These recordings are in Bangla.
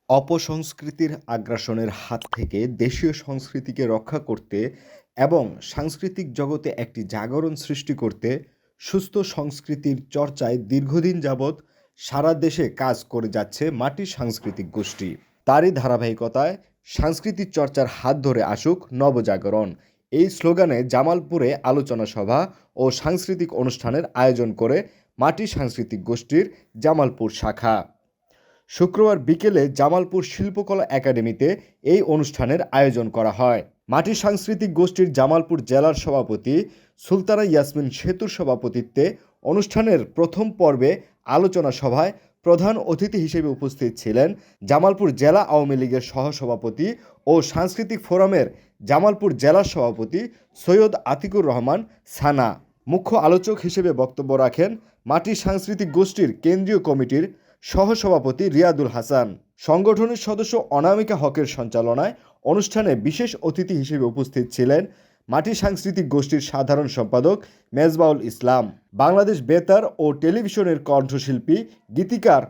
অপসংস্কৃতির আগ্রাসনের হাত থেকে দেশীয় সংস্কৃতিকে রক্ষা করতে এবং সাংস্কৃতিক জগতে একটি জাগরণ সৃষ্টি করতে সুস্থ সংস্কৃতির চর্চায় দীর্ঘদিন যাবৎ সারা দেশে কাজ করে যাচ্ছে মাটির সাংস্কৃতিক গোষ্ঠী। তারই ধারাবাহিকতায় সাংস্কৃতিক চর্চার হাত ধরে আসুক নবজাগরণ এই স্লোগানে জামালপুরে আলোচনা সভা ও সাংস্কৃতিক অনুষ্ঠানের আয়োজন করে মাটির সাংস্কৃতিক গোষ্ঠীর জামালপুর শাখা। শুক্রবার বিকেলে জামালপুর শিল্পকলা একাডেমিতে এই অনুষ্ঠানের আয়োজন করা হয়। মাটির সাংস্কৃতিক গোষ্ঠীর জামালপুর জেলার সভাপতি সুলতানা ইয়াসমিন সেতুর সভাপতিত্বে অনুষ্ঠানের প্রথম পর্বে আলোচনা সভায় প্রধান অতিথি হিসেবে উপস্থিত ছিলেন জামালপুর জেলা আওয়ামী লীগের সহসভাপতি ও সাংস্কৃতিক ফোরামের জামালপুর জেলা সভাপতি সৈয়দ আতিকুর রহমান সানা। মুখ্য আলোচক হিসেবে বক্তব্য রাখেন মাটির সাংস্কৃতিক গোষ্ঠীর কেন্দ্রীয় কমিটির সহসভাপতি রিয়াদুল হাসান। সংগঠনের সদস্য অনামিকা হকের সঞ্চালনায় অনুষ্ঠানে বিশেষ অতিথি হিসেবে উপস্থিত ছিলেন মাটির সাংস্কৃতিক গোষ্ঠীর সাধারণ সম্পাদক মেজবাউল ইসলাম, বাংলাদেশ বেতার ও টেলিভিশনের কণ্ঠশিল্পী, গীতিকার,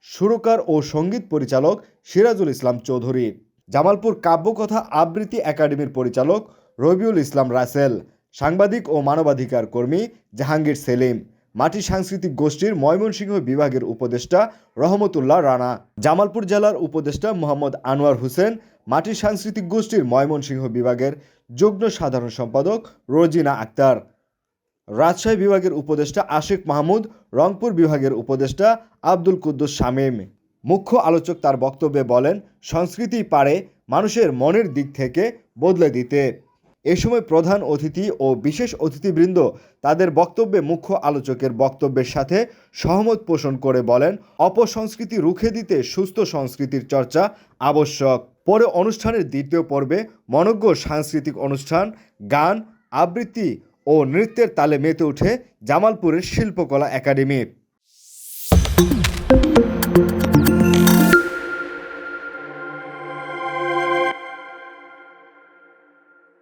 সুরকার ও সঙ্গীত পরিচালক সিরাজুল ইসলাম চৌধুরী, জামালপুর কাব্যকথা আবৃত্তি একাডেমির পরিচালক রবিউল ইসলাম রাসেল, সাংবাদিক ও মানবাধিকার কর্মী জাহাঙ্গীর সেলিম, মাটির সাংস্কৃতিক গোষ্ঠীর ময়মনসিংহ বিভাগের উপদেষ্টা রহমতুল্লাহ রানা, জামালপুর জেলার উপদেষ্টা মোহাম্মদ আনোয়ার হোসেন, মাটির সাংস্কৃতিক গোষ্ঠীর ময়মনসিংহ বিভাগের যুগ্ম সাধারণ সম্পাদক রোজিনা আক্তার, রাজশাহী বিভাগের উপদেষ্টা আশিক মাহমুদ, রংপুর বিভাগের উপদেষ্টা আব্দুল কুদ্দুস শামীম। মুখ্য আলোচক তার বক্তব্যে বলেন, সংস্কৃতি পারে মানুষের মনের দিক থেকে বদলে দিতে। এ সময় প্রধান অতিথি ও বিশেষ অতিথিবৃন্দ তাদের বক্তব্যে মুখ্য আলোচকের বক্তব্যের সাথে সহমত পোষণ করে বলেন, অপসংস্কৃতি রুখে দিতে সুস্থ সংস্কৃতির চর্চা আবশ্যক। পরে অনুষ্ঠানের দ্বিতীয় পর্বে মনোজ্ঞ সাংস্কৃতিক অনুষ্ঠান, গান, আবৃত্তি ও নৃত্যের তালে মেতে ওঠে জামালপুরের শিল্পকলা একাডেমি।